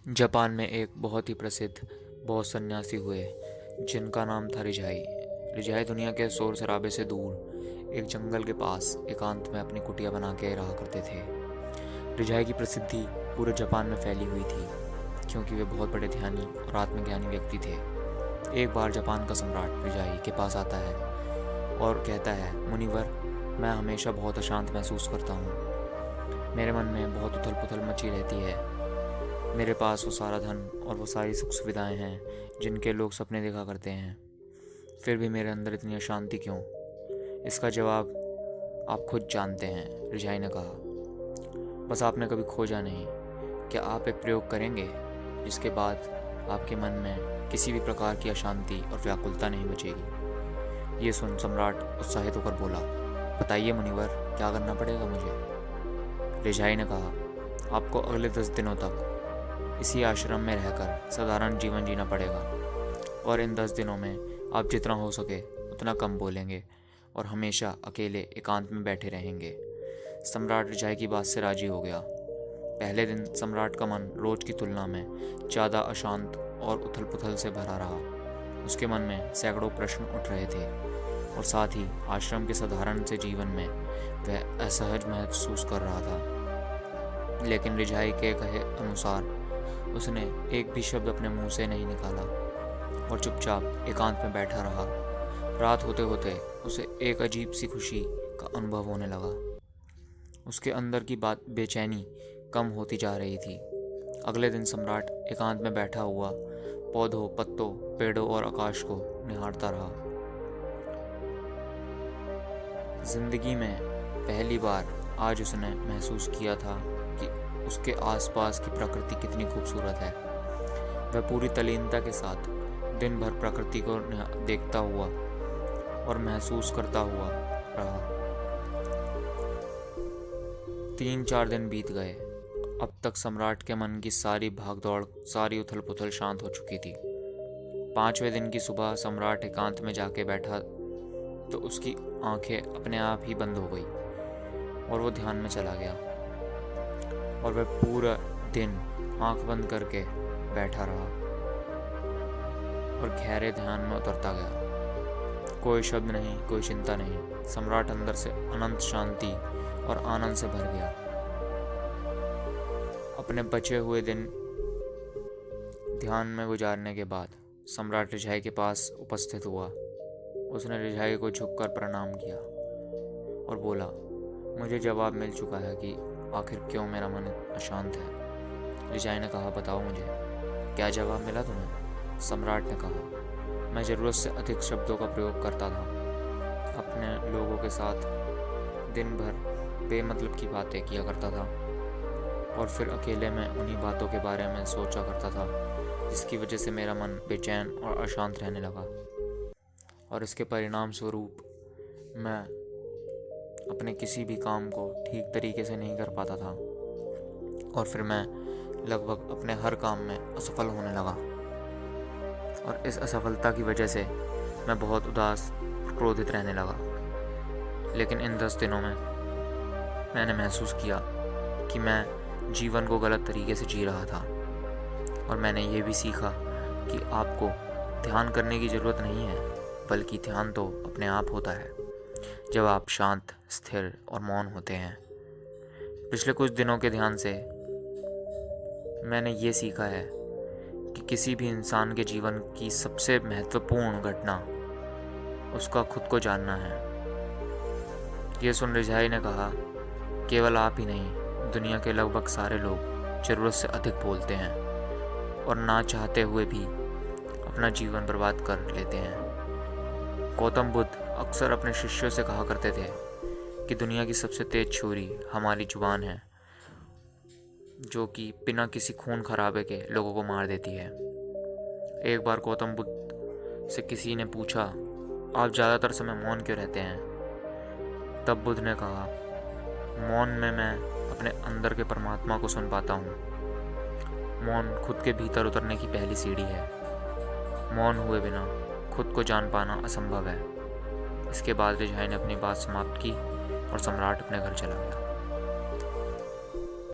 Japan में एक बहुत ही प्रसिद्ध बौद्ध सन्यासी हुए जिनका नाम था रिजाई। रिजाई दुनिया के शोर शराबे से दूर एक जंगल के पास एकांत में अपनी कुटिया बना के रहा करते थे। रिजाई की प्रसिद्धि पूरे जापान में फैली हुई थी क्योंकि वे बहुत बड़े ध्यानी और आत्मज्ञानी व्यक्ति थे। एक बार जापान का सम्राट रिजाई के पास आता है और कहता है, मुनिवर, मैं हमेशा बहुत अशांत महसूस करता हूँ। मेरे मन में बहुत उथल पुथल मची रहती है। मेरे पास वो सारा धन और वो सारी सुख सुविधाएं हैं जिनके लोग सपने देखा करते हैं, फिर भी मेरे अंदर इतनी अशांति क्यों? इसका जवाब आप खुद जानते हैं, रिजाई ने कहा। बस आपने कभी खोजा नहीं। क्या आप एक प्रयोग करेंगे जिसके बाद आपके मन में किसी भी प्रकार की अशांति और व्याकुलता नहीं बचेगी? ये सुन सम्राट उत्साहित होकर बोला, बताइए मुनिवर, क्या करना पड़ेगा मुझे? रिजाई ने कहा, आपको अगले 10 दिनों तक इसी आश्रम में रहकर साधारण जीवन जीना पड़ेगा और इन 10 दिनों में आप जितना हो सके उतना कम बोलेंगे और हमेशा अकेले एकांत में बैठे रहेंगे। सम्राट रिजाई की बात से राजी हो गया। पहले दिन सम्राट का मन रोज की तुलना में ज़्यादा अशांत और उथल पुथल से भरा रहा। उसके मन में सैकड़ों प्रश्न उठ रहे थे और साथ ही आश्रम के साधारण से जीवन में वह असहज महसूस कर रहा था। लेकिन रिजाई के कहे अनुसार उसने एक भी शब्द अपने मुंह से नहीं निकाला और चुपचाप एकांत में बैठा रहा। रात होते होते उसे एक अजीब सी खुशी का अनुभव होने लगा। उसके अंदर की बात बेचैनी कम होती जा रही थी। अगले दिन सम्राट एकांत में बैठा हुआ पौधों, पत्तों, पेड़ों और आकाश को निहारता रहा। जिंदगी में पहली बार आज उसने महसूस किया था कि उसके आसपास की प्रकृति कितनी खूबसूरत है। वह पूरी तल्लीनता के साथ दिन भर प्रकृति को देखता हुआ और महसूस करता हुआ रहा। 3-4 दिन बीत गए। अब तक सम्राट के मन की सारी भागदौड़, सारी उथल पुथल शांत हो चुकी थी। 5वें दिन की सुबह सम्राट एकांत में जाके बैठा तो उसकी आंखें अपने आप ही बंद हो गई और वो ध्यान में चला गया और वह पूरा दिन आंख बंद करके बैठा रहा और गहरे ध्यान में उतरता गया। कोई शब्द नहीं, कोई चिंता नहीं। सम्राट अंदर से अनंत शांति और आनंद से भर गया। अपने बचे हुए दिन ध्यान में गुजारने के बाद सम्राट रिजाई के पास उपस्थित हुआ। उसने रिजाई को झुककर प्रणाम किया और बोला, मुझे जवाब मिल चुका है कि आखिर क्यों मेरा मन अशांत है। रिजाई ने कहा, बताओ मुझे, क्या जवाब मिला तुम्हें? सम्राट ने कहा, मैं ज़रूरत से अधिक शब्दों का प्रयोग करता था। अपने लोगों के साथ दिन भर बेमतलब की बातें किया करता था और फिर अकेले में उन्हीं बातों के बारे में सोचा करता था जिसकी वजह से मेरा मन बेचैन और अशांत रहने लगा और इसके परिणाम स्वरूप मैं अपने किसी भी काम को ठीक तरीके से नहीं कर पाता था और फिर मैं लगभग अपने हर काम में असफल होने लगा और इस असफलता की वजह से मैं बहुत उदास और क्रोधित रहने लगा। लेकिन इन 10 दिनों में मैंने महसूस किया कि मैं जीवन को गलत तरीके से जी रहा था और मैंने ये भी सीखा कि आपको ध्यान करने की ज़रूरत नहीं है, बल्कि ध्यान तो अपने आप होता है जब आप शांत, स्थिर और मौन होते हैं। पिछले कुछ दिनों के ध्यान से मैंने ये सीखा है कि किसी भी इंसान के जीवन की सबसे महत्वपूर्ण घटना उसका खुद को जानना है। ये सुन रिजाई ने कहा, केवल आप ही नहीं, दुनिया के लगभग सारे लोग ज़रूरत से अधिक बोलते हैं और ना चाहते हुए भी अपना जीवन बर्बाद कर लेते हैं। गौतम बुद्ध अक्सर अपने शिष्यों से कहा करते थे कि दुनिया की सबसे तेज छुरी हमारी जुबान है, जो कि बिना किसी खून खराबे के लोगों को मार देती है। एक बार गौतम बुद्ध से किसी ने पूछा, आप ज़्यादातर समय मौन क्यों रहते हैं? तब बुद्ध ने कहा, मौन में मैं अपने अंदर के परमात्मा को सुन पाता हूँ। मौन खुद के भीतर उतरने की पहली सीढ़ी है। मौन हुए बिना खुद को जान पाना असंभव है। इसके बाद रिजाई ने अपनी बात समाप्त की और सम्राट अपने घर चला गया।